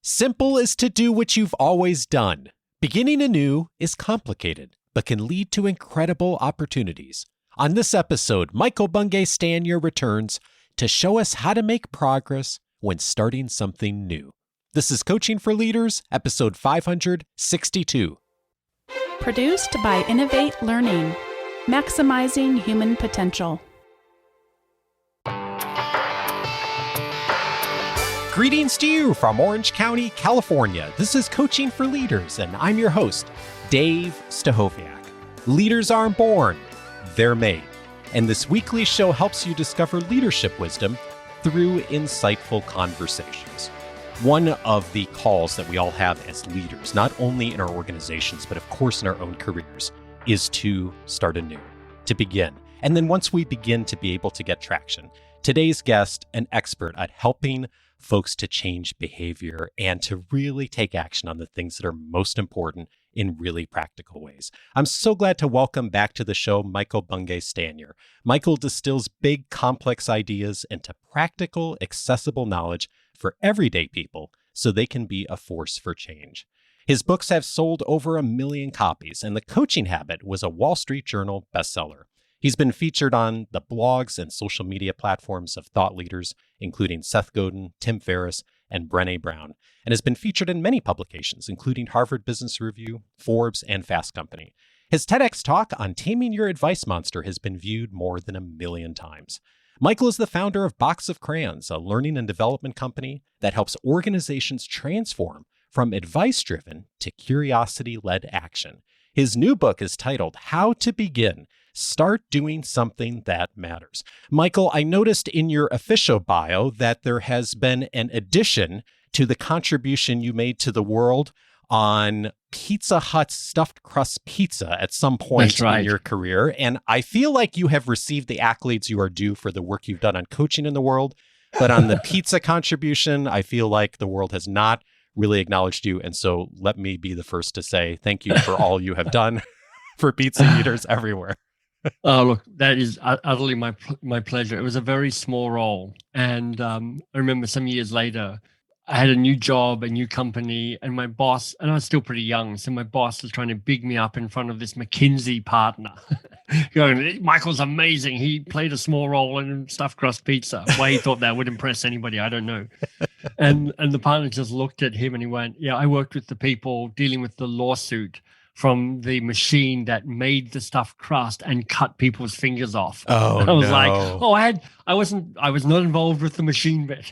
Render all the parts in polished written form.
Simple is to do what you've always done. Beginning anew is complicated, but can lead to incredible opportunities. On this episode, Michael Bungay Stanier returns to show us how to make progress when starting something new. This is Coaching for Leaders, episode 562. Produced by Innovate Learning, maximizing human potential. Greetings to you from Orange County, California. This is Coaching for Leaders, and I'm your host, Dave Stachowiak. Leaders aren't born, they're made. And this weekly show helps you discover leadership wisdom through insightful conversations. One of the calls that we all have as leaders, not only in our organizations, but of course in our own careers, is to start anew, to begin. And then once we begin, to be able to get traction. Today's guest, an expert at helping folks to change behavior and to really take action on the things that are most important in really practical ways. I'm so glad to welcome back to the show Michael Bungay Stanier. Michael distills big, complex ideas into practical, accessible knowledge for everyday people so they can be a force for change. His books have sold over 1 million copies, and The Coaching Habit was a Wall Street Journal bestseller. He's been featured on the blogs and social media platforms of thought leaders, including Seth Godin, Tim Ferriss, and Brené Brown, and has been featured in many publications, including Harvard Business Review, Forbes, and Fast Company. His TEDx Talk on Taming Your Advice Monster has been viewed more than 1 million times. Michael is the founder of Box of Crayons, a learning and development company that helps organizations transform from advice-driven to curiosity-led action. His new book is titled How to Begin: Start Doing Something That Matters. Michael, I noticed in your official bio that there has been an addition to the contribution you made to the world on Pizza Hut's stuffed crust pizza at some point in your career. And I feel like you have received the accolades you are due for the work you've done on coaching in the world. But on the pizza contribution, I feel like the world has not really acknowledged you. And so let me be the first to say thank you for all you have done for pizza eaters everywhere. Oh, look, that is utterly my pleasure. It was a very small role. And I remember some years later, I had a new job, a new company, and my boss, and I was still pretty young, so my boss was trying to big me up in front of this McKinsey partner. Going, Michael's amazing. He played a small role in stuffed crust pizza. Why he thought that would impress anybody, I don't know. And the partner just looked at him and he went, yeah, I worked with the people dealing with the lawsuit from the machine that made the stuffed crust and cut people's fingers off. Oh, and I was no. like, I was not involved with the machine bit.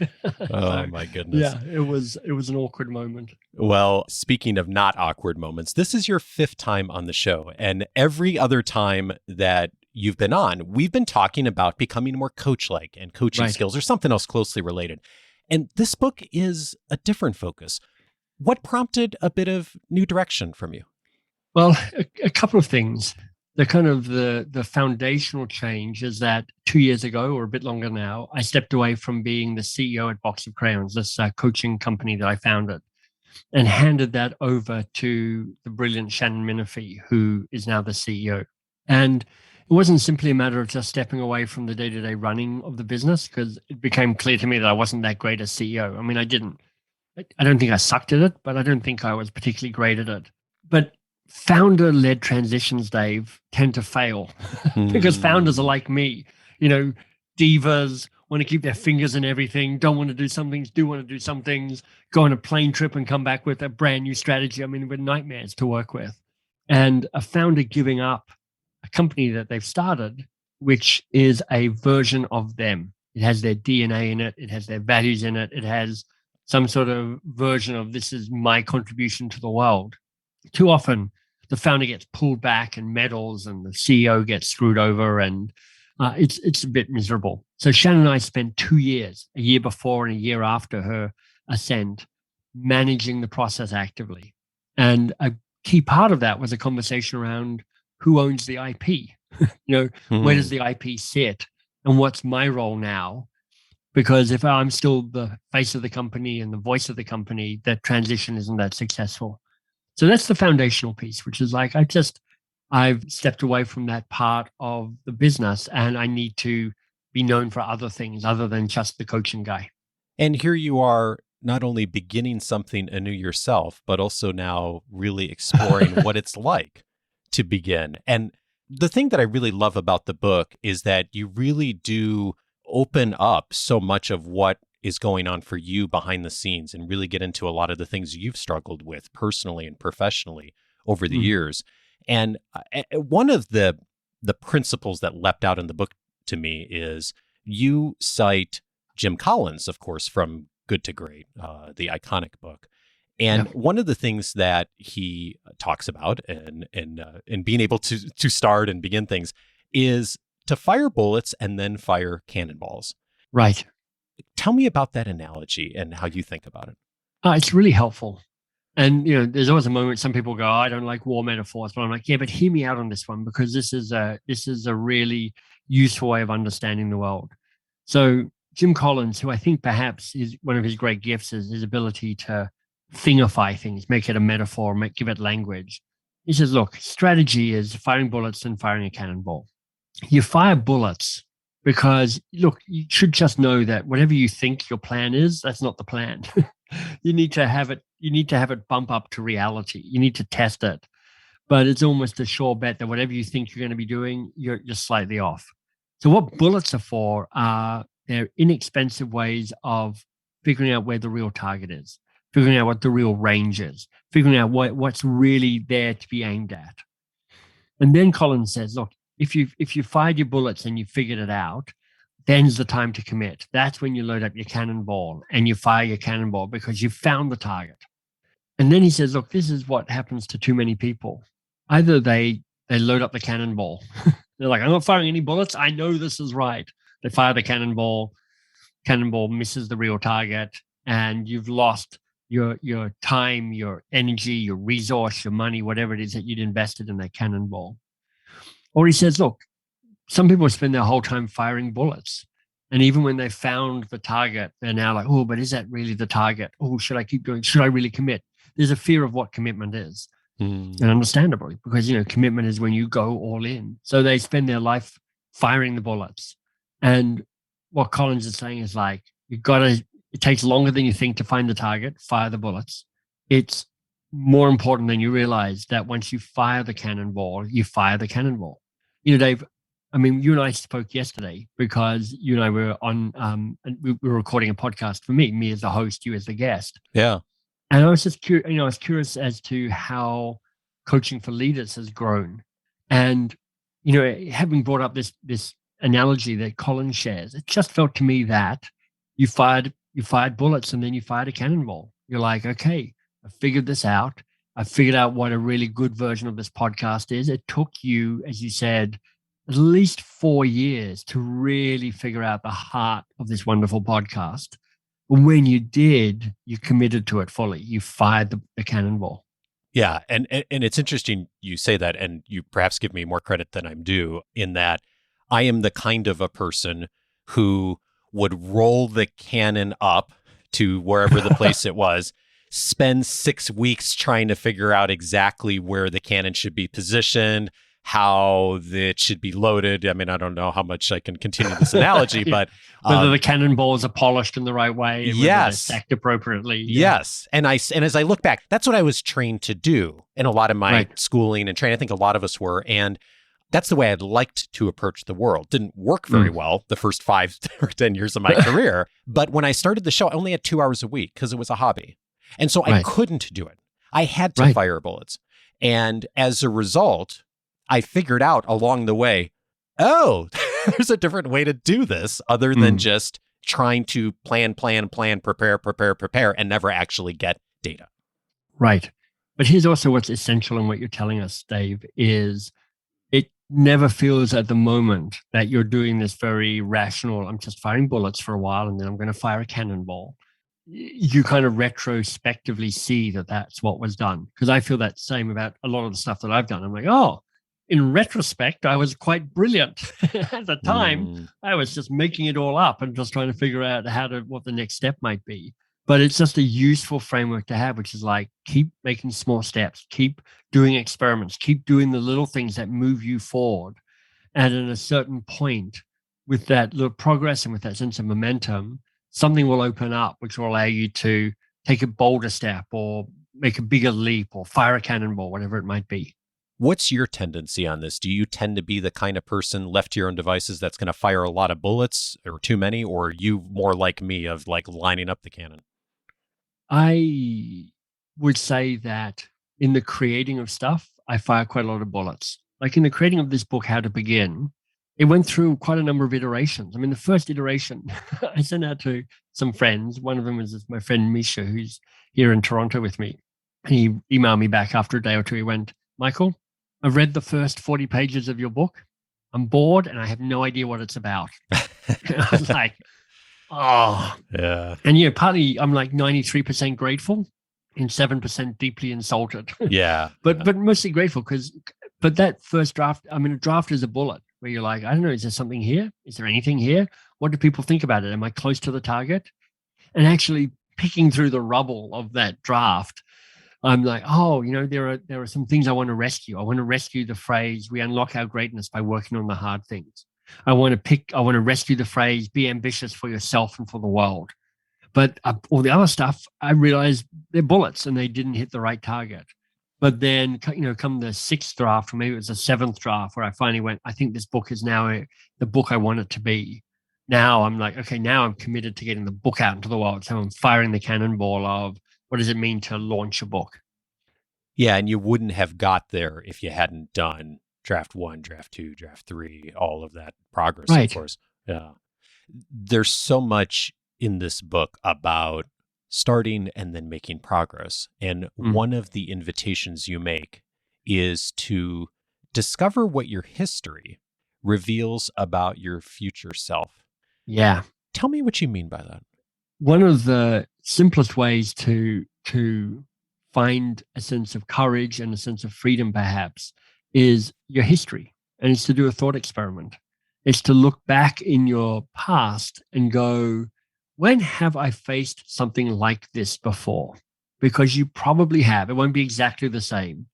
Oh my goodness. Yeah, it was an awkward moment. Well, speaking of not awkward moments, this is your 5th time on the show. And every other time that you've been on, we've been talking about becoming more coach-like and coaching skills or something else closely related. And this book is a different focus. What prompted a bit of new direction from you? Well, a couple of things. The foundational change is that 2 years ago, or a bit longer now, I stepped away from being the CEO at Box of Crayons, this coaching company that I founded, and handed that over to the brilliant Shannon Menifee, who is now the CEO. And it wasn't simply a matter of just stepping away from the day-to-day running of the business, because it became clear to me that I wasn't that great a CEO. I mean, I don't think I sucked at it, but I don't think I was particularly great at it. But founder-led transitions, Dave, tend to fail because founders are like me, divas, want to keep their fingers in everything, don't want to do some things, do want to do some things, go on a plane trip and come back with a brand new strategy. I mean, we're nightmares to work with. And a founder giving up a company that they've started, which is a version of them. It has their DNA in it. It has their values in it. It has some sort of version of this is my contribution to the world. Too often, the founder gets pulled back and meddles, and the CEO gets screwed over, and it's a bit miserable. So Shannon and I spent 2 years, a year before and a year after her ascent, managing the process actively. And a key part of that was a conversation around who owns the IP. Where does the IP sit, and what's my role now? Because if I'm still the face of the company and the voice of the company, that transition isn't that successful. So that's the foundational piece, which is like, I've stepped away from that part of the business and I need to be known for other things other than just the coaching guy. And here you are not only beginning something anew yourself, but also now really exploring what it's like to begin. And the thing that I really love about the book is that you really do open up so much of what is going on for you behind the scenes and really get into a lot of the things you've struggled with personally and professionally over the years. And one of the principles that leapt out in the book to me is you cite Jim Collins, of course, from Good to Great, the iconic book. And one of the things that he talks about in being able to start and begin things is to fire bullets and then fire cannonballs. Right. Tell me about that analogy and how you think about it. It's really helpful. And, there's always a moment some people go, oh, I don't like war metaphors, but I'm like, yeah, but hear me out on this one, because this is a really useful way of understanding the world. So Jim Collins, who I think perhaps is one of his great gifts, is his ability to thingify things, make it a metaphor, give it language. He says, look, strategy is firing bullets and firing a cannonball. You fire bullets because, look, you should just know that whatever you think your plan is, that's not the plan. You need to have it bump up to reality. You need to test it. But it's almost a sure bet that whatever you think you're going to be doing, you're slightly off. So what bullets are for are they're inexpensive ways of figuring out where the real target is, figuring out what the real range is, figuring out what's really there to be aimed at. And then Collins says, look, if you fired your bullets and you figured it out, then's the time to commit. That's when you load up your cannonball and you fire your cannonball because you found the target. And then he says, look, this is what happens to too many people. Either they load up the cannonball. They're like, I'm not firing any bullets. I know this is right. They fire the cannonball misses the real target, and you've lost your time, your energy, your resource, your money, whatever it is that you'd invested in that cannonball. Or he says, look, some people spend their whole time firing bullets. And even when they found the target, they're now like, oh, but is that really the target? Oh, should I keep going? Should I really commit? There's a fear of what commitment is. And understandably, because, commitment is when you go all in. So they spend their life firing the bullets. And what Collins is saying is like, it takes longer than you think to find the target, fire the bullets. It's more important than you realize that once you fire the cannonball, you fire the cannonball. Dave, I mean, you and I spoke yesterday because you and I were on, and we were recording a podcast for me as the host, you as the guest. Yeah. And I was just curious, I was curious as to how coaching for leaders has grown. And, having brought up this analogy that Collins shares, it just felt to me that you fired bullets and then you fired a cannonball. You're like, okay, I figured this out. I figured out what a really good version of this podcast is. It took you, as you said, at least 4 years to really figure out the heart of this wonderful podcast. When you did, you committed to it fully. You fired the cannonball. Yeah. And it's interesting you say that, and you perhaps give me more credit than I'm due in that I am the kind of a person who would roll the cannon up to wherever the place it was, spend 6 weeks trying to figure out exactly where the cannon should be positioned, how it should be loaded. I mean, I don't know how much I can continue this analogy, but whether the cannonballs are polished in the right way, and whether they're stacked appropriately. Yes. And as I look back, that's what I was trained to do in a lot of my schooling and training. I think a lot of us were. And that's the way I'd liked to approach the world. Didn't work very well the first 5 or 10 years of my career. But when I started the show, I only had 2 hours a week because it was a hobby. And so I couldn't do it. I had to fire bullets. And as a result, I figured out along the way, there's a different way to do this other than just trying to plan, prepare, and never actually get data. Right. But here's also what's essential in what you're telling us, Dave, is it never feels at the moment that you're doing this very rational, I'm just firing bullets for a while and then I'm going to fire a cannonball. You kind of retrospectively see that that's what was done. Because I feel that same about a lot of the stuff that I've done. I'm like, in retrospect, I was quite brilliant. At the time, I was just making it all up and just trying to figure out what the next step might be. But it's just a useful framework to have, which is like, keep making small steps, keep doing experiments, keep doing the little things that move you forward. And at a certain point, with that little progress and with that sense of momentum, something will open up, which will allow you to take a bolder step or make a bigger leap or fire a cannonball, whatever it might be. What's your tendency on this? Do you tend to be the kind of person left to your own devices that's going to fire a lot of bullets or too many, or are you more like me of like lining up the cannon? I would say that in the creating of stuff, I fire quite a lot of bullets. Like in the creating of this book, How to Begin, it went through quite a number of iterations. I mean, the first iteration, I sent out to some friends. One of them is my friend Misha, who's here in Toronto with me. He emailed me back after a day or two. He went, Michael, I've read the first 40 pages of your book. I'm bored and I have no idea what it's about. I was like, oh. Yeah. And partly I'm like 93% grateful and 7% deeply insulted. Yeah. But mostly grateful but that first draft, I mean, a draft is a bullet where you're like, I don't know, is there something here? Is there anything here? What do people think about it? Am I close to the target? And actually picking through the rubble of that draft, I'm like, oh, there are some things I want to rescue. I want to rescue the phrase, we unlock our greatness by working on the hard things. I want to rescue the phrase, be ambitious for yourself and for the world. But all the other stuff, I realized they're bullets and they didn't hit the right target. But then, come the sixth draft, or maybe it was the seventh draft, where I finally went, I think this book is now the book I want it to be. Now I'm like, okay, now I'm committed to getting the book out into the world. So I'm firing the cannonball of what does it mean to launch a book? Yeah, and you wouldn't have got there if you hadn't done draft 1, draft 2, draft 3, all of that progress, right. Of course. Yeah. There's so much in this book about starting and then making progress. And one of the invitations you make is to discover what your history reveals about your future self. Yeah. Tell me what you mean by that. One of the simplest ways to find a sense of courage and a sense of freedom, perhaps, is your history. And it's to do a thought experiment. It's to look back in your past and go, when have I faced something like this before? Because you probably have. It won't be exactly the same,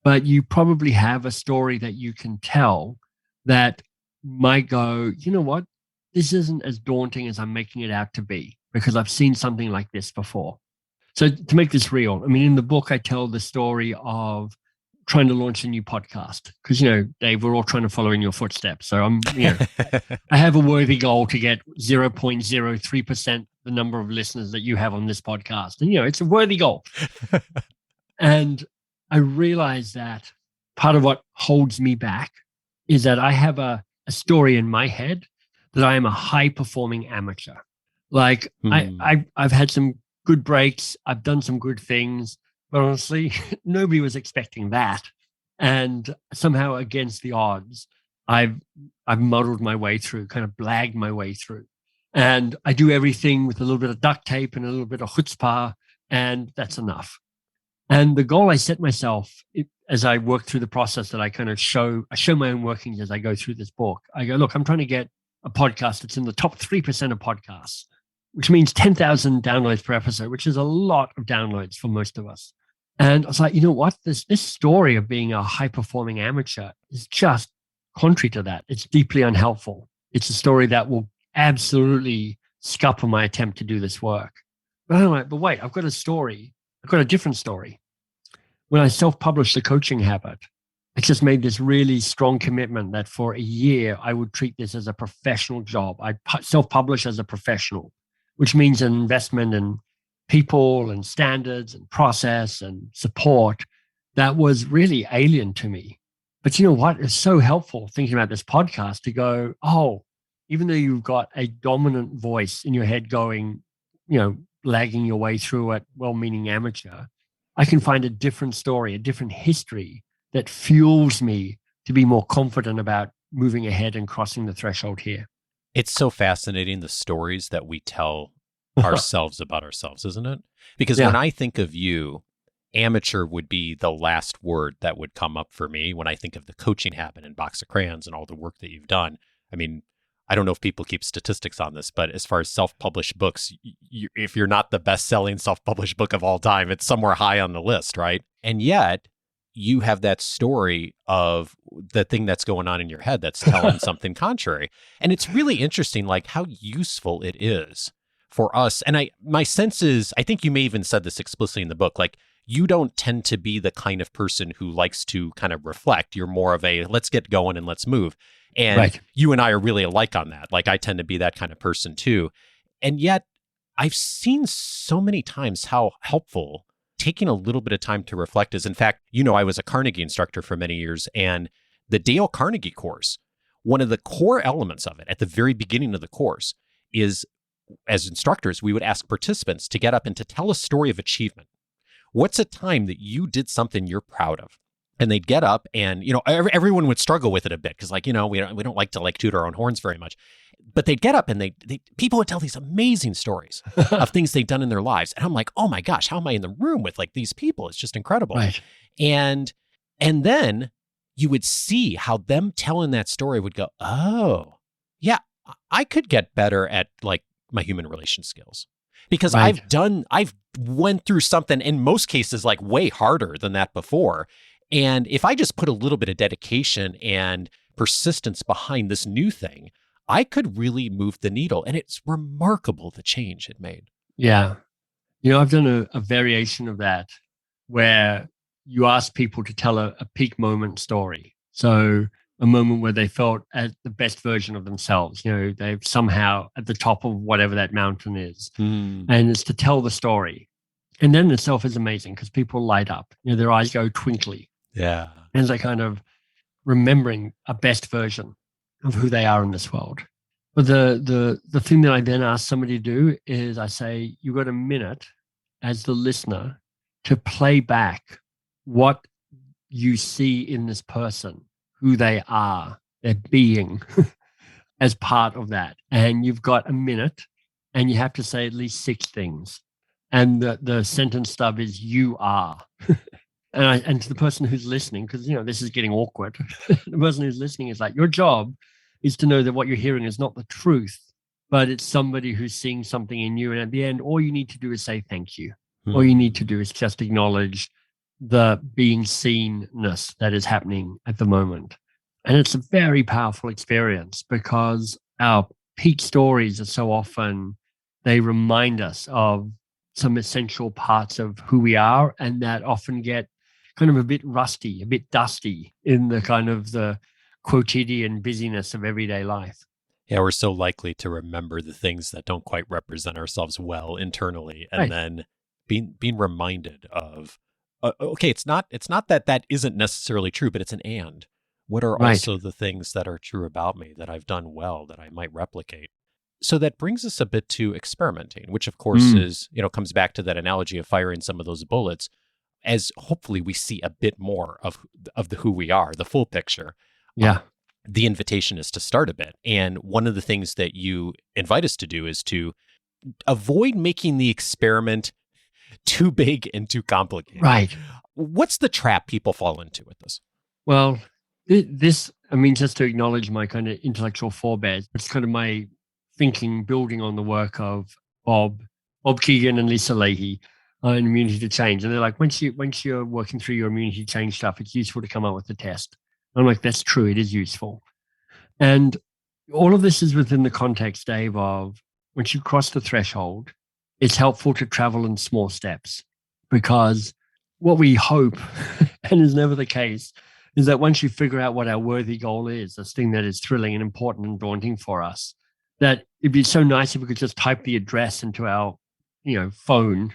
but you probably have a story that you can tell that might go, you know what? This isn't as daunting as I'm making it out to be because I've seen something like this before. So to make this real, I mean, in the book, I tell the story of trying to launch a new podcast because, Dave, we're all trying to follow in your footsteps. So I have a worthy goal to get 0.03% the number of listeners that you have on this podcast. And, it's a worthy goal. And I realize that part of what holds me back is that I have a story in my head that I am a high performing amateur. Like I've had some good breaks. I've done some good things. But honestly, nobody was expecting that. And somehow against the odds, I've muddled my way through, kind of blagged my way through. And I do everything with a little bit of duct tape and a little bit of chutzpah, and that's enough. And the goal I set myself as I work through the process that I kind of show my own workings as I go through this book. I go, look, I'm trying to get a podcast that's in the top 3% of podcasts, which means 10,000 downloads per episode, which is a lot of downloads for most of us. And I was like, you know what? This story of being a high-performing amateur is just contrary to that. It's deeply unhelpful. It's a story that will absolutely scupper my attempt to do this work. But I'm like, but wait, I've got a story. I've got a different story. When I self-published The Coaching Habit, I just made this really strong commitment that for a year, I would treat this as a professional job. I'd self-publish as a professional, which means an investment in people and standards and process and support that was really alien to me. But you know what? It's so helpful thinking about this podcast to go, oh, even though you've got a dominant voice in your head going, lagging your way through it, well-meaning amateur, I can find a different story, a different history that fuels me to be more confident about moving ahead and crossing the threshold here. It's so fascinating, the stories that we tell ourselves about ourselves, isn't it? Because when I think of you, amateur would be the last word that would come up for me when I think of The Coaching Habit and Box of Crayons and all the work that you've done. I mean, I don't know if people keep statistics on this, but as far as self-published books, if you're not the best-selling self-published book of all time, it's somewhere high on the list, right? And yet, you have that story of the thing that's going on in your head that's telling something contrary. And it's really interesting, like how useful it is for us, and my sense is, I think you may even said this explicitly in the book, like you don't tend to be the kind of person who likes to kind of reflect. You're more of a let's get going and let's move. And Right. you and I are really alike on that. Like I tend to be that kind of person too. And yet I've seen so many times how helpful taking a little bit of time to reflect is. In fact, I was a Carnegie instructor for many years, and the Dale Carnegie course, one of the core elements of it at the very beginning of the course is, as instructors, we would ask participants to get up and to tell a story of achievement. What's a time that you did something you're proud of? And they'd get up and, everyone would struggle with it a bit because we don't like to toot our own horns very much. But they'd get up and people would tell these amazing stories of things they'd done in their lives. And I'm like, oh my gosh, how am I in the room with these people? It's just incredible. Right. And then you would see how them telling that story would go, oh, yeah, I could get better at my human relation skills. Because Right. I've went through something in most cases way harder than that before. And if I just put a little bit of dedication and persistence behind this new thing, I could really move the needle. And it's remarkable the change it made. Yeah. I've done a variation of that where you ask people to tell a peak moment story. So a moment where they felt at the best version of themselves. They're somehow at the top of whatever that mountain is. And it's to tell the story. And then itself is amazing because people light up. Their eyes go twinkly. Yeah. And they're kind of remembering a best version of who they are in this world. But the thing that I then ask somebody to do is I say, you've got a minute as the listener to play back what you see in this person, who they are, their being as part of that. And you've got a minute and you have to say at least 6 things. And the sentence stub is you are. And to the person who's listening, because, this is getting awkward, the person who's listening is like, your job is to know that what you're hearing is not the truth, but it's somebody who's seeing something in you. And at the end, all you need to do is say thank you. All you need to do is just acknowledge the being seenness that is happening at the moment. And it's a very powerful experience because our peak stories are so often, they remind us of some essential parts of who we are, and that often get kind of a bit rusty, a bit dusty in the kind of the quotidian busyness of everyday life. Yeah, we're so likely to remember the things that don't quite represent ourselves well internally, and Right. then being reminded of, okay, it's not that isn't necessarily true, but it's an and. What are Right. also the things that are true about me that I've done well that I might replicate? So that brings us a bit to experimenting, which of course is, comes back to that analogy of firing some of those bullets, as hopefully we see a bit more of the who we are, the full picture. Yeah. The invitation is to start a bit. And one of the things that you invite us to do is to avoid making the experiment too big and too complicated. Right. What's the trap people fall into with this? Well, this, just to acknowledge my kind of intellectual forebears, it's kind of my thinking building on the work of Bob Keegan and Lisa Leahy in Immunity to Change. And they're like, once you're working through your immunity change stuff, it's useful to come up with a test. And I'm like, that's true. It is useful. And all of this is within the context, Dave, of once you cross the threshold, it's helpful to travel in small steps, because what we hope, and is never the case, is that once you figure out what our worthy goal is, this thing that is thrilling and important and daunting for us, that it'd be so nice if we could just type the address into our phone.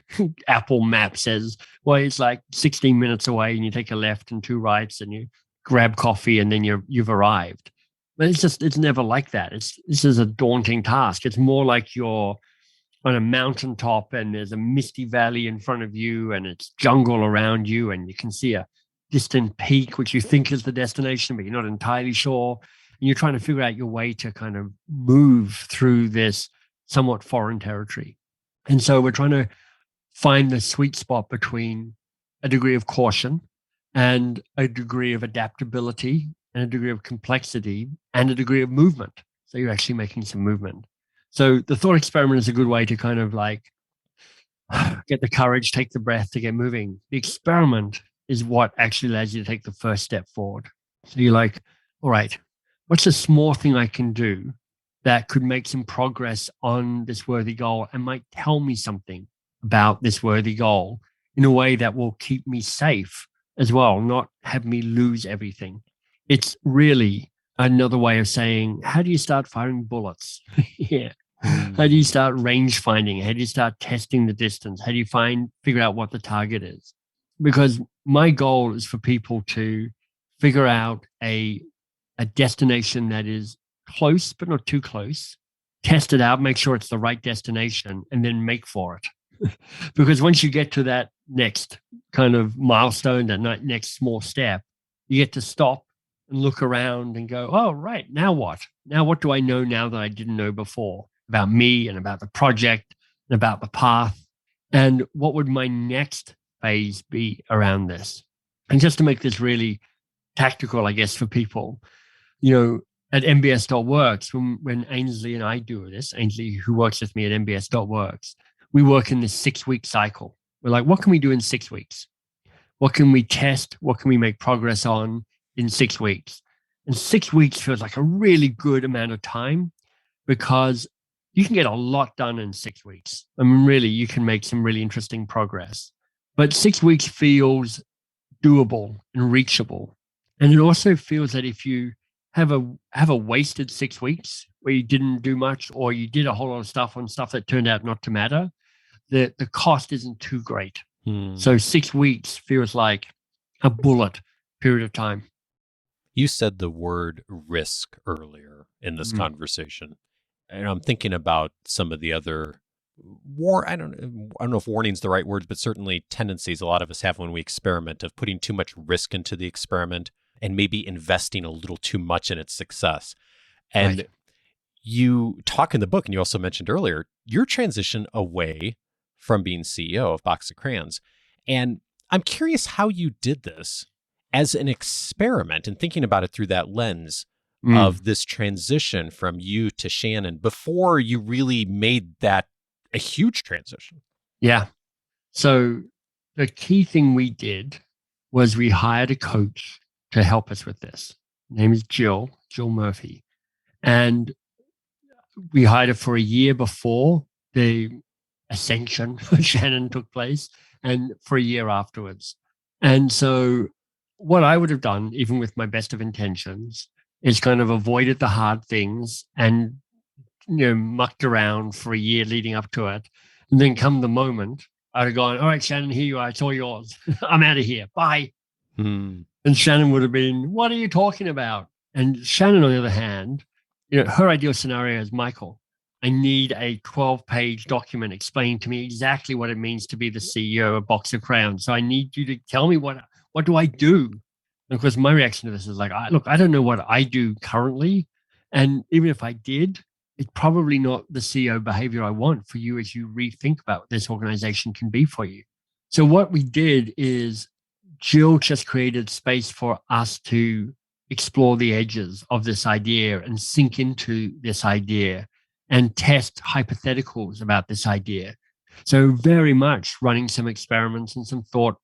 Apple Map says, well, it's 16 minutes away, and you take a left and 2 rights and you grab coffee and then you've arrived. But it's never like that. This is a daunting task. It's more like you're on a mountaintop and there's a misty valley in front of you and it's jungle around you, and you can see a distant peak, which you think is the destination, but you're not entirely sure. And you're trying to figure out your way to kind of move through this somewhat foreign territory. And so we're trying to find the sweet spot between a degree of caution and a degree of adaptability and a degree of complexity and a degree of movement. So you're actually making some movement. So the thought experiment is a good way to kind of get the courage, take the breath to get moving. The experiment is what actually allows you to take the first step forward. So you're like, all right, what's a small thing I can do that could make some progress on this worthy goal and might tell me something about this worthy goal in a way that will keep me safe as well, not have me lose everything. It's really another way of saying, how do you start firing bullets? Yeah. How do you start range finding? How do you start testing the distance? How do you figure out what the target is? Because my goal is for people to figure out a destination that is close, but not too close. Test it out, make sure it's the right destination, and then make for it. Because once you get to that next kind of milestone, that next small step, you get to stop and look around and go, oh, right, now what? Now what do I know now that I didn't know before about me and about the project and about the path? And what would my next phase be around this? And just to make this really tactical, I guess, for people, at mbs.works, when Ainsley and I do this, Ainsley, who works with me at mbs.works, we work in this 6-week cycle. We're like, what can we do in 6 weeks? What can we test? What can we make progress on in 6 weeks? And 6 weeks feels like a really good amount of time because you can get a lot done in 6 weeks. I mean, really, you can make some really interesting progress. But 6 weeks feels doable and reachable. And it also feels that if you have a wasted 6 weeks where you didn't do much or you did a whole lot of stuff on stuff that turned out not to matter, the cost isn't too great. So 6 weeks feels like a bullet period of time. You said the word risk earlier in this conversation. And I'm thinking about some of the other I don't know if warning's the right word, but certainly tendencies a lot of us have when we experiment of putting too much risk into the experiment and maybe investing a little too much in its success. And Right. You talk in the book, and you also mentioned earlier, your transition away from being CEO of Box of Crayons. And I'm curious how you did this as an experiment and thinking about it through that lens of this transition from you to Shannon before you really made that a huge transition. Yeah. So the key thing we did was we hired a coach to help us with this. Her name is Jill Murphy. And we hired her for a year before the ascension of Shannon took place and for a year afterwards. And so what I would have done, even with my best of intentions, is kind of avoided the hard things and mucked around for a year leading up to it. And then come the moment, I'd have gone, all right, Shannon, here you are. It's all yours. I'm out of here. Bye. And Shannon would have been, what are you talking about? And Shannon, on the other hand, her ideal scenario is, Michael, I need a 12-page document explaining to me exactly what it means to be the CEO of Box of Crayons. So I need you to tell me what do I do? And of course, my reaction to this is like, look, I don't know what I do currently. And even if I did, it's probably not the CEO behavior I want for you as you rethink about what this organization can be for you. So what we did is Jill just created space for us to explore the edges of this idea and sink into this idea and test hypotheticals about this idea. So very much running some experiments and some thought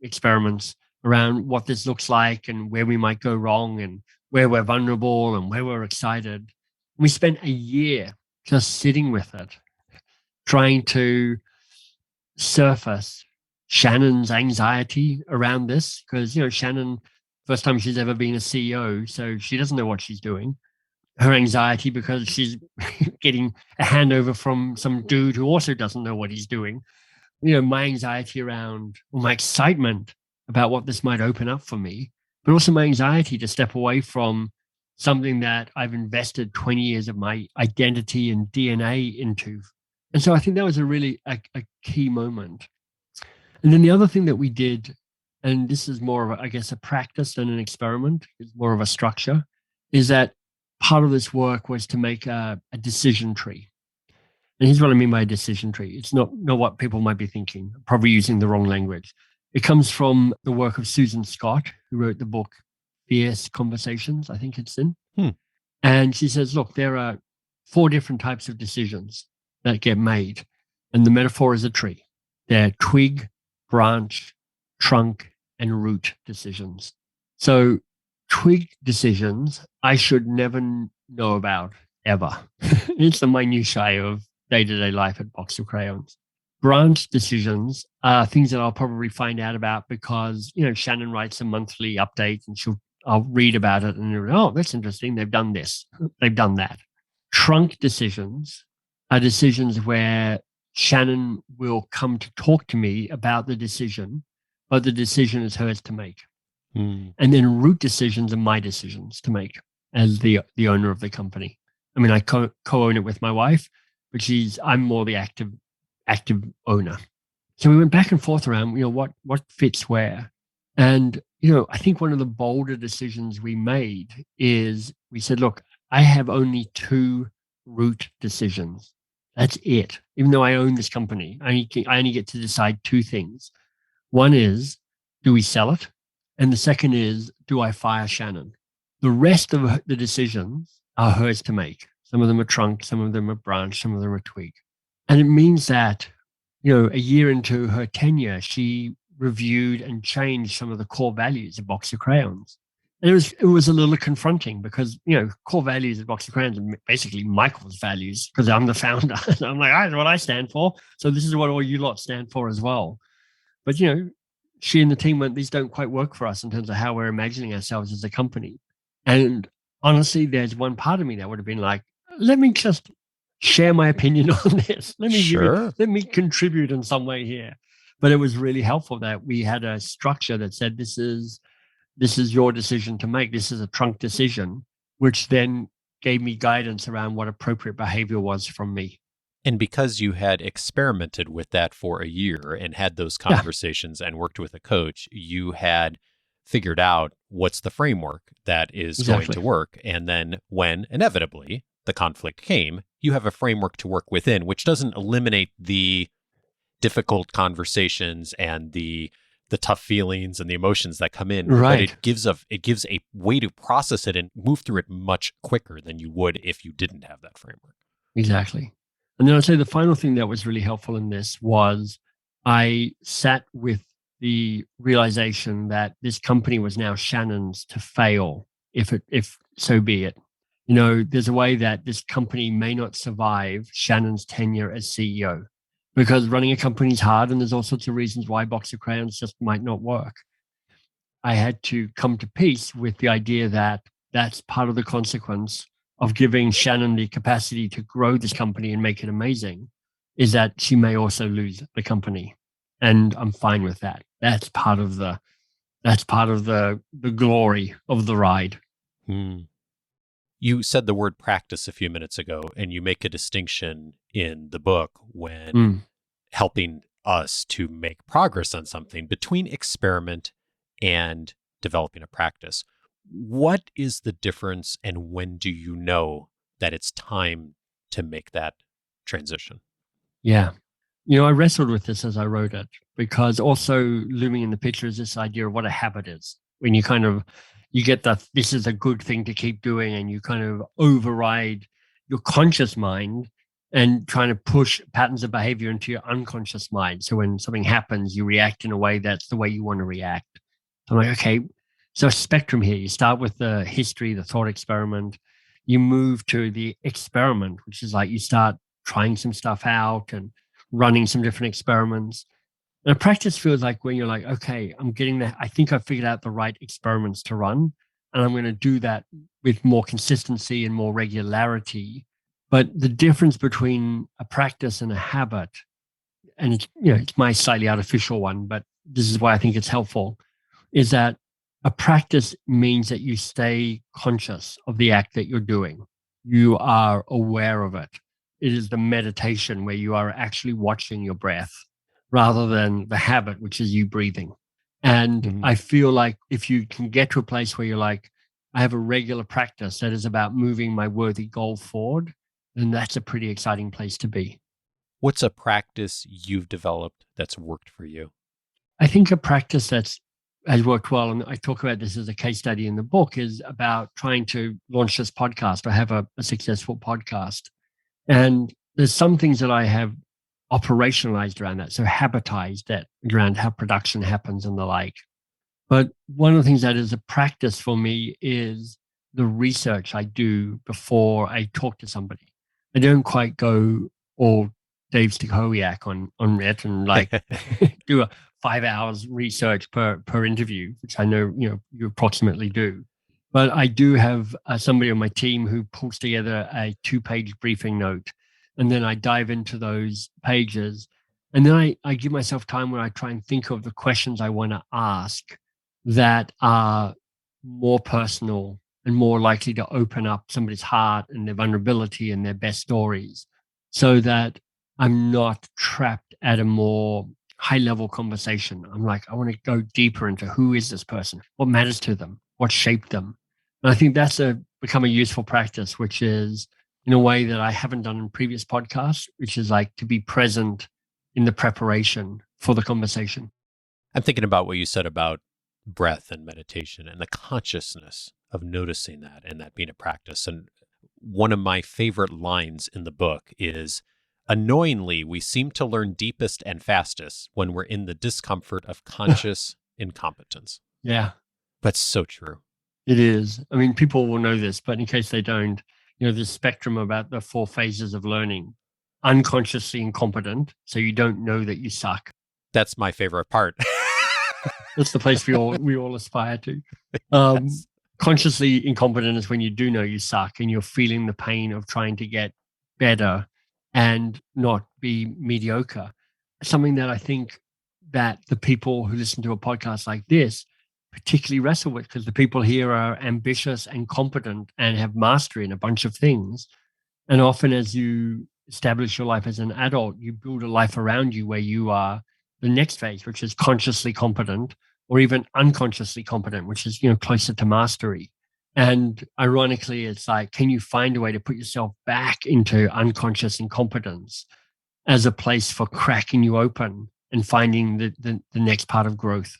experiments around what this looks like and where we might go wrong and where we're vulnerable and where we're excited. We spent a year just sitting with it, trying to surface Shannon's anxiety around this, because, Shannon, first time she's ever been a CEO, so she doesn't know what she's doing. Her anxiety because she's getting a handover from some dude who also doesn't know what he's doing. My anxiety around, or my excitement about what this might open up for me, but also my anxiety to step away from something that I've invested 20 years of my identity and DNA into. And so I think that was a really a key moment. And then the other thing that we did, and this is more of, a practice than an experiment, it's more of a structure, is that part of this work was to make a decision tree. And here's what I mean by a decision tree. It's not what people might be thinking, probably using the wrong language. It comes from the work of Susan Scott, who wrote the book Fierce Conversations, I think it's in. And she says, look, there are 4 different types of decisions that get made. And the metaphor is a tree. They're twig, branch, trunk, and root decisions. So twig decisions, I should never know about ever. It's the minutiae of day-to-day life at Box of Crayons. Branch decisions are things that I'll probably find out about because, Shannon writes a monthly update and I'll read about it and, oh, that's interesting. They've done this. They've done that. Trunk decisions are decisions where Shannon will come to talk to me about the decision, but the decision is hers to make. And then root decisions are my decisions to make as the owner of the company. I mean, I co-own it with my wife, but I'm more the active owner. So we went back and forth around, what fits where. And, I think one of the bolder decisions we made is we said, look, I have only 2 root decisions. That's it. Even though I own this company, I only get to decide 2 things. One is, do we sell it? And the second is, do I fire Shannon? The rest of the decisions are hers to make. Some of them are trunk, some of them are branch, some of them are twig. And it means that, a year into her tenure, she reviewed and changed some of the core values of Box of Crayons. And it was a little confronting because, core values of Box of Crayons are basically Michael's values because I'm the founder. And I'm like, that's what I stand for. So this is what all you lot stand for as well. But, she and the team went, these don't quite work for us in terms of how we're imagining ourselves as a company. And honestly, there's one part of me that would have been like, let me just share my opinion on this. Let me contribute in some way here. But it was really helpful that we had a structure that said, this is your decision to make. This is a trunk decision, which then gave me guidance around what appropriate behavior was from me. And because you had experimented with that for a year and had those conversations and worked with a coach, you had figured out what's the framework that is going to work. And then when inevitably the conflict came, you have a framework to work within, which doesn't eliminate the difficult conversations and the tough feelings and the emotions that come in. Right. But it gives a way to process it and move through it much quicker than you would if you didn't have that framework. Exactly. And then I'd say the final thing that was really helpful in this was I sat with the realization that this company was now Shannon's to fail, if so be it. There's a way that this company may not survive Shannon's tenure as CEO because running a company is hard and there's all sorts of reasons why Box of Crayons just might not work. I had to come to peace with the idea that that's part of the consequence of giving Shannon the capacity to grow this company and make it amazing, is that she may also lose the company. And I'm fine with that. That's part of the glory of the ride. You said the word practice a few minutes ago, and you make a distinction in the book when helping us to make progress on something between experiment and developing a practice. What is the difference, and when do you know that it's time to make that transition? Yeah. I wrestled with this as I wrote it because also looming in the picture is this idea of what a habit is. When you get this is a good thing to keep doing and you kind of override your conscious mind and trying to push patterns of behavior into your unconscious mind. So when something happens, you react in a way that's the way you want to react. I'm like, okay, so a spectrum here. You start with the history, the thought experiment. You move to the experiment, which is like you start trying some stuff out and running some different experiments. And a practice feels like when you're like, okay, I'm getting there. I think I've figured out the right experiments to run. And I'm going to do that with more consistency and more regularity. But the difference between a practice and a habit, and it's my slightly artificial one, but this is why I think it's helpful, is that a practice means that you stay conscious of the act that you're doing. You are aware of it. It is the meditation where you are actually watching your breath rather than the habit, which is you breathing. And I feel like if you can get to a place where you're like, I have a regular practice that is about moving my worthy goal forward, then that's a pretty exciting place to be. What's a practice you've developed that's worked for you? I think a practice that's has worked well, and I talk about this as a case study in the book, is about trying to launch this podcast. I have a successful podcast. And there's some things that I have operationalized around that, so habitized that around how production happens and the like. But one of the things that is a practice for me is the research I do before I talk to somebody. I don't quite go all Dave Stachowiak on it and like do a 5 hours research per interview, which I know you approximately do. But I do have somebody on my team who pulls together a 2-page briefing note, and then I dive into those pages, and then I give myself time where I try and think of the questions I want to ask that are more personal and more likely to open up somebody's heart and their vulnerability and their best stories, so that I'm not trapped at a more high level conversation. I'm like, I want to go deeper into who is this person? What matters to them? What shaped them? And I think that's become a useful practice, which is in a way that I haven't done in previous podcasts, which is like to be present in the preparation for the conversation. I'm thinking about what you said about breath and meditation and the consciousness of noticing that and that being a practice. And one of my favorite lines in the book is, annoyingly, we seem to learn deepest and fastest when we're in the discomfort of conscious incompetence. Yeah. That's so true. It is. I mean, people will know this, but in case they don't, there's spectrum about the 4 phases of learning. Unconsciously incompetent, so you don't know that you suck. That's my favorite part. That's the place we all aspire to. Yes. Consciously incompetent is when you do know you suck and you're feeling the pain of trying to get better and not be mediocre. Something that I think that the people who listen to a podcast like this particularly wrestle with, because the people here are ambitious and competent and have mastery in a bunch of things. And often as you establish your life as an adult, you build a life around you where you are the next phase, which is consciously competent, or even unconsciously competent, which is, closer to mastery. And ironically, it's like, can you find a way to put yourself back into unconscious incompetence as a place for cracking you open and finding the next part of growth?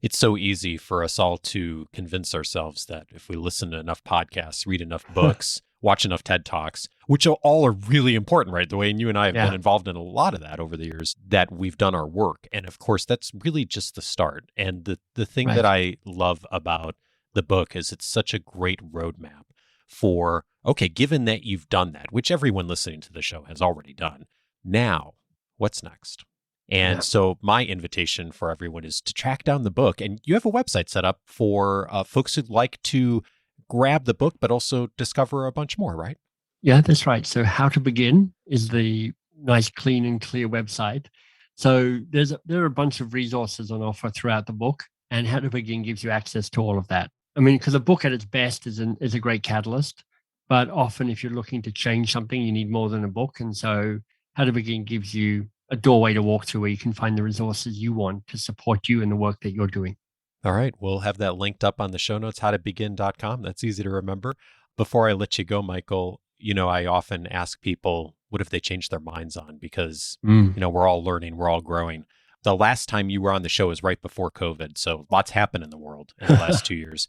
It's so easy for us all to convince ourselves that if we listen to enough podcasts, read enough books, watch enough TED Talks, which all are really important, right? The way you and I have been involved in a lot of that over the years, that we've done our work. And of course, that's really just the start. And the thing that I love about the book is it's such a great roadmap for, okay, given that you've done that, which everyone listening to the show has already done, now what's next? And so my invitation for everyone is to track down the book. And you have a website set up for folks who'd like to grab the book, but also discover a bunch more, right? Yeah, that's right. So How to Begin is the nice, clean and clear website. So there are a bunch of resources on offer throughout the book, and How to Begin gives you access to all of that. I mean, because a book at its best is a great catalyst, but often if you're looking to change something, you need more than a book. And so How to Begin gives you a doorway to walk through where you can find the resources you want to support you in the work that you're doing. All right. We'll have that linked up on the show notes, howtobegin.com. That's easy to remember. Before I let you go, Michael, I often ask people, what if they change their minds on? Because, we're all learning, we're all growing. The last time you were on the show was right before COVID. So lots happened in the world in the last 2 years.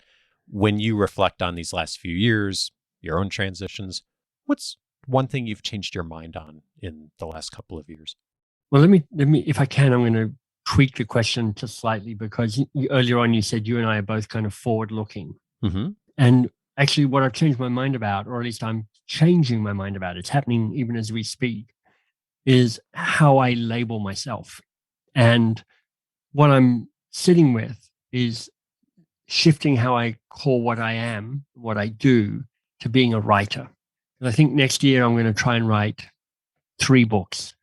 When you reflect on these last few years, your own transitions, what's one thing you've changed your mind on in the last couple of years? Well, let me, if I can, I'm going to tweak the question just slightly, because earlier on you said you and I are both kind of forward looking. Mm-hmm. And actually what I've changed my mind about, or at least I'm changing my mind about, it's happening even as we speak, is how I label myself. And what I'm sitting with is shifting how I call what I am, what I do, to being a writer. And I think next year I'm going to try and write 3 books.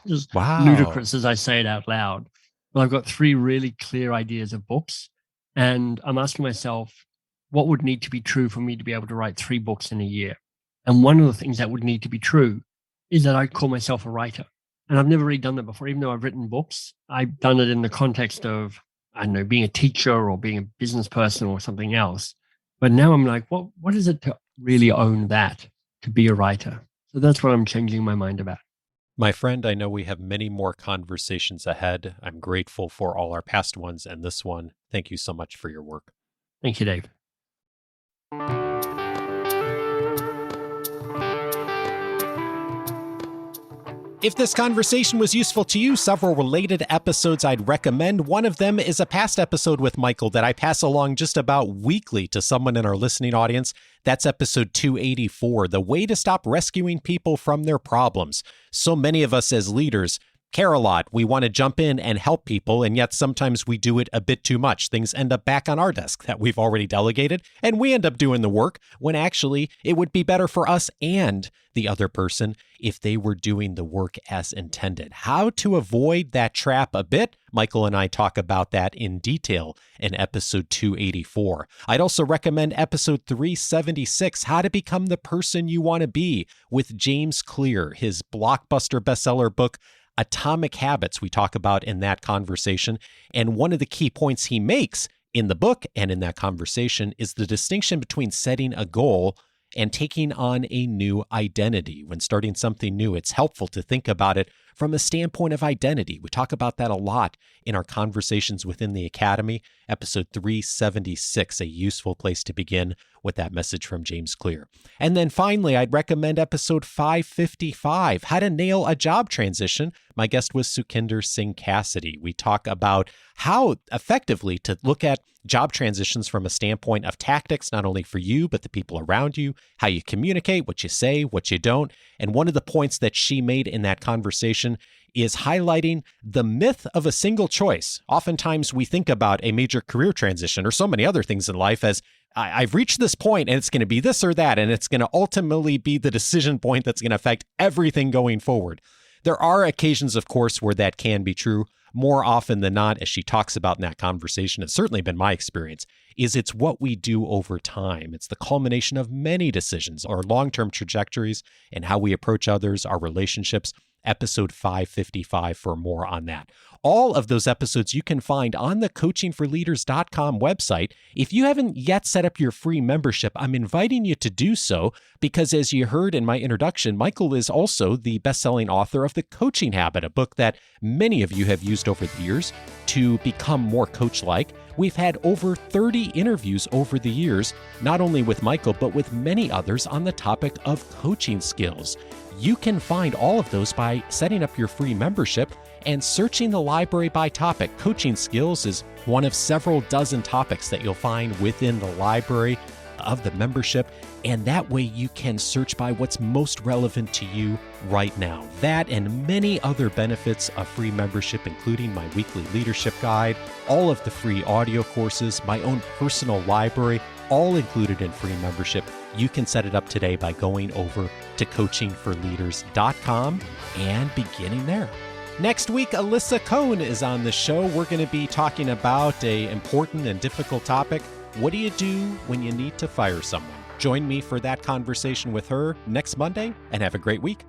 Just ludicrous as I say it out loud. But I've got 3 really clear ideas of books. And I'm asking myself, what would need to be true for me to be able to write 3 books in a year? And one of the things that would need to be true is that I call myself a writer. And I've never really done that before. Even though I've written books, I've done it in the context of, I don't know, being a teacher or being a business person or something else. But now I'm like, what is it to really own that, to be a writer? So that's what I'm changing my mind about. My friend, I know we have many more conversations ahead. I'm grateful for all our past ones and this one. Thank you so much for your work. Thank you, Dave. If this conversation was useful to you, several related episodes I'd recommend. One of them is a past episode with Michael that I pass along just about weekly to someone in our listening audience. That's episode 284, The Way to Stop Rescuing People from Their Problems. So many of us as leaders care a lot. We want to jump in and help people, and yet sometimes we do it a bit too much. Things end up back on our desk that we've already delegated, and we end up doing the work when actually it would be better for us and the other person if they were doing the work as intended. How to avoid that trap a bit. Michael and I talk about that in detail in episode 284. I'd also recommend episode 376, How to Become the Person You Want to Be, with James Clear, his blockbuster bestseller book, Atomic Habits, we talk about in that conversation. And one of the key points he makes in the book and in that conversation is the distinction between setting a goal and taking on a new identity. When starting something new, it's helpful to think about it from a standpoint of identity. We talk about that a lot in our conversations within the Academy. Episode 376, a useful place to begin with that message from James Clear. And then finally, I'd recommend episode 555, How to Nail a Job Transition. My guest was Sukhinder Singh Cassidy. We talk about how effectively to look at job transitions from a standpoint of tactics, not only for you, but the people around you, how you communicate, what you say, what you don't. And one of the points that she made in that conversation is highlighting the myth of a single choice. Oftentimes we think about a major career transition or so many other things in life as I've reached this point and it's going to be this or that, and it's going to ultimately be the decision point that's going to affect everything going forward. There are occasions, of course, where that can be true. More often than not, as she talks about in that conversation, it's certainly been my experience, is it's what we do over time. It's the culmination of many decisions, our long-term trajectories, and how we approach others, our relationships. Episode 555 for more on that. All of those episodes you can find on the coachingforleaders.com website. If you haven't yet set up your free membership, I'm inviting you to do so because, as you heard in my introduction, Michael is also the best-selling author of The Coaching Habit, a book that many of you have used over the years to become more coach-like. We've had over 30 interviews over the years, not only with Michael, but with many others on the topic of coaching skills. You can find all of those by setting up your free membership and searching the library by topic. Coaching skills is one of several dozen topics that you'll find within the library of the membership, and that way you can search by what's most relevant to you right now. That and many other benefits of free membership, including my weekly leadership guide, all of the free audio courses, my own personal library, all included in free membership. You can set it up today by going over to coachingforleaders.com and beginning there. Next week, Alyssa Cohn is on the show. We're going to be talking about an important and difficult topic. What do you do when you need to fire someone? Join me for that conversation with her next Monday, and have a great week.